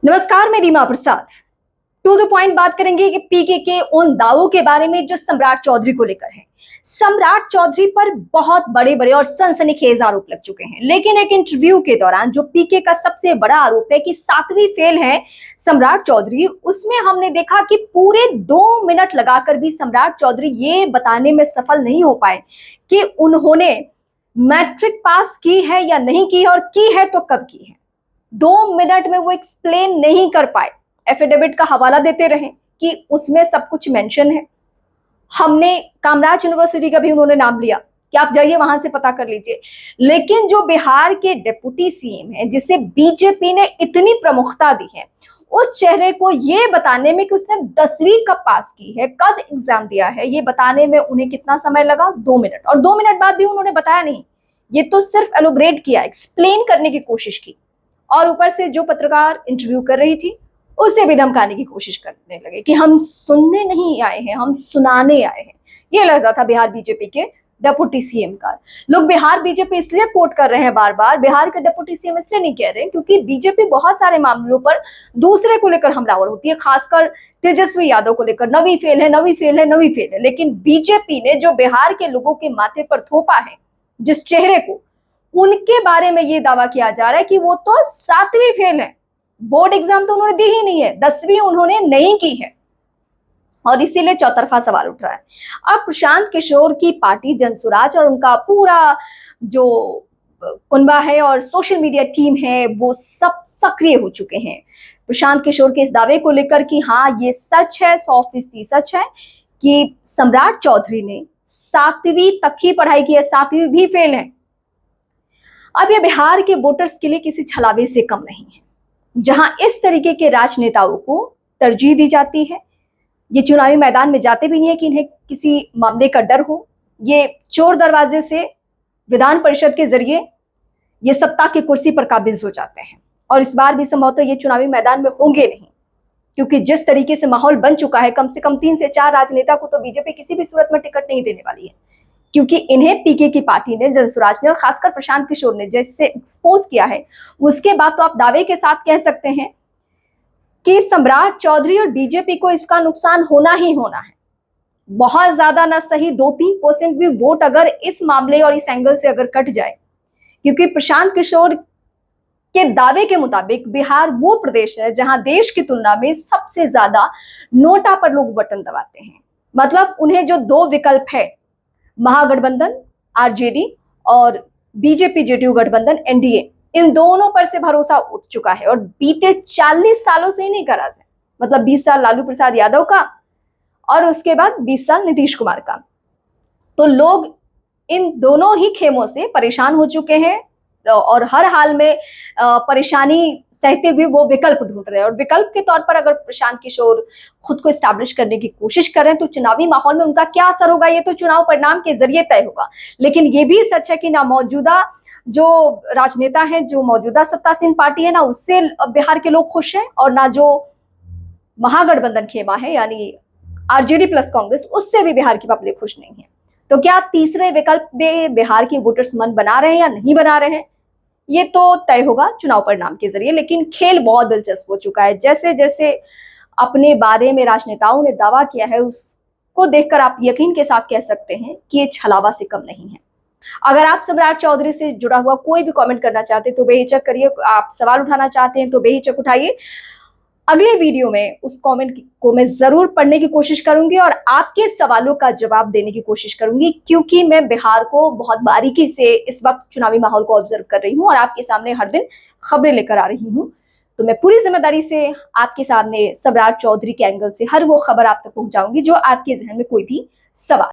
नमस्कार, मैं रीमा प्रसाद। To the point बात करेंगे कि पीके के उन दावों के बारे में जो सम्राट चौधरी को लेकर है। सम्राट चौधरी पर बहुत बड़े बड़े और सनसनीखेज आरोप लग चुके हैं, लेकिन एक इंटरव्यू के दौरान जो पीके का सबसे बड़ा आरोप है कि 7वीं फेल है सम्राट चौधरी, उसमें हमने देखा कि पूरे 2 मिनट लगाकर भी सम्राट चौधरी ये बताने में सफल नहीं हो पाए कि उन्होंने मैट्रिक पास की है या नहीं की है, और की है तो कब की है। 2 मिनट में वो एक्सप्लेन नहीं कर पाए। एफिडेविट का हवाला देते रहे कि उसमें सब कुछ मेंशन है। हमने कामराज यूनिवर्सिटी का भी उन्होंने नाम लिया कि आप जाइए वहां से पता कर लीजिए। लेकिन जो बिहार के डिप्टी सीएम है, जिसे बीजेपी ने इतनी प्रमुखता दी है, उस चेहरे को ये बताने में कि उसने 10वीं कब पास की है, कब एग्जाम दिया है, ये बताने में उन्हें कितना समय लगा? 2 मिनट। और 2 मिनट बाद भी उन्होंने बताया नहीं, ये तो सिर्फ एलोब्रेट किया, एक्सप्लेन करने की कोशिश की। और ऊपर से जो पत्रकार इंटरव्यू कर रही थी उससे भी धमकाने की कोशिश करने लगे कि हम सुनने नहीं आए हैं, हम सुनाने आए हैं। ये लहजा था बिहार बीजेपी के डेप्यूटी सीएम का। लोग बिहार बीजेपी इसलिए कोट कर रहे हैं बार बार, बिहार के डेप्यूटी सीएम इसलिए नहीं कह रहे क्योंकि बीजेपी बहुत सारे मामलों पर दूसरे को लेकर हमलावर होती है, खासकर तेजस्वी यादव को लेकर। नवी फेल है, नवी फेल है, नवी फेल है। लेकिन बीजेपी ने जो बिहार के लोगों के माथे पर थोपा है जिस चेहरे को, उनके बारे में ये दावा किया जा रहा है कि वो तो 7वीं फेल है। बोर्ड एग्जाम तो उन्होंने दी ही नहीं है, 10वीं उन्होंने नहीं की है, और इसीलिए चौतरफा सवाल उठ रहा है। अब प्रशांत किशोर की पार्टी जनसुराज और उनका पूरा जो कुनबा है और सोशल मीडिया टीम है, वो सब सक्रिय हो चुके हैं प्रशांत किशोर के इस दावे को लेकर कि हाँ ये सच है, 100% सच है कि सम्राट चौधरी ने 7वीं तक ही पढ़ाई की है, 7वीं भी फेल है। अब यह बिहार के वोटर्स के लिए किसी छलावे से कम नहीं है, जहां इस तरीके के राजनेताओं को तरजीह दी जाती है। ये चुनावी मैदान में जाते भी नहीं है कि इन्हें किसी मामले का डर हो। ये चोर दरवाजे से विधान परिषद के जरिए ये सत्ता की कुर्सी पर काबिज हो जाते हैं, और इस बार भी संभवतः ये चुनावी मैदान में होंगे नहीं, क्योंकि जिस तरीके से माहौल बन चुका है, कम से कम 3 से 4 राजनेता को तो बीजेपी किसी भी सूरत में टिकट नहीं देने वाली है, क्योंकि इन्हें पीके की पार्टी ने, जनसुराज ने और खासकर प्रशांत किशोर ने जैसे एक्सपोज किया है, उसके बाद तो आप दावे के साथ कह सकते हैं कि सम्राट चौधरी और बीजेपी को इसका नुकसान होना ही होना है। बहुत ज्यादा ना सही 2-3% भी वोट अगर इस मामले और इस एंगल से अगर कट जाए, क्योंकि प्रशांत किशोर के दावे के मुताबिक बिहार वो प्रदेश है जहां देश की तुलना में सबसे ज्यादा नोटा पर लोग बटन दबाते हैं। मतलब उन्हें जो 2 विकल्प है, महागठबंधन आरजेडी और बीजेपी जेडीयू गठबंधन एनडीए, इन दोनों पर से भरोसा उठ चुका है, और बीते 40 सालों से ही नहीं करा है। मतलब 20 साल लालू प्रसाद यादव का और उसके बाद 20 साल नीतीश कुमार का। तो लोग इन दोनों ही खेमों से परेशान हो चुके हैं, और हर हाल में परेशानी सहते हुए वो विकल्प ढूंढ रहे हैं। और विकल्प के तौर पर अगर प्रशांत किशोर खुद को एस्टैब्लिश करने की कोशिश करें तो चुनावी माहौल में उनका क्या असर होगा, ये तो चुनाव परिणाम के जरिए तय होगा। लेकिन ये भी सच है कि ना मौजूदा जो राजनेता है, जो मौजूदा सत्तासीन पार्टी है ना, उससे बिहार के लोग खुश हैं, और ना जो महागठबंधन खेमा है यानी आरजेडी प्लस कांग्रेस, उससे भी बिहार की पब्लिक खुश नहीं है। तो क्या तीसरे विकल्प में बिहार के वोटर्स मन बना रहे हैं या नहीं बना रहे हैं, ये तो तय होगा चुनाव परिणाम के जरिए। लेकिन खेल बहुत दिलचस्प हो चुका है। जैसे जैसे अपने बारे में राजनेताओं ने दावा किया है, उसको देखकर आप यकीन के साथ कह सकते हैं कि ये छलावा से कम नहीं है। अगर आप सम्राट चौधरी से जुड़ा हुआ कोई भी कमेंट करना चाहते हैं तो बेहिचक करिए, आप सवाल उठाना चाहते हैं तो बेहिचक उठाइए। अगले वीडियो में उस कमेंट को मैं जरूर पढ़ने की कोशिश करूंगी और आपके सवालों का जवाब देने की कोशिश करूंगी, क्योंकि मैं बिहार को बहुत बारीकी से इस वक्त चुनावी माहौल को ऑब्जर्व कर रही हूं और आपके सामने हर दिन खबरें लेकर आ रही हूं। तो मैं पूरी जिम्मेदारी से आपके सामने सम्राट चौधरी के एंगल से हर वो खबर आप तक पहुंचाऊंगी जो आपके जहन में कोई भी सवाल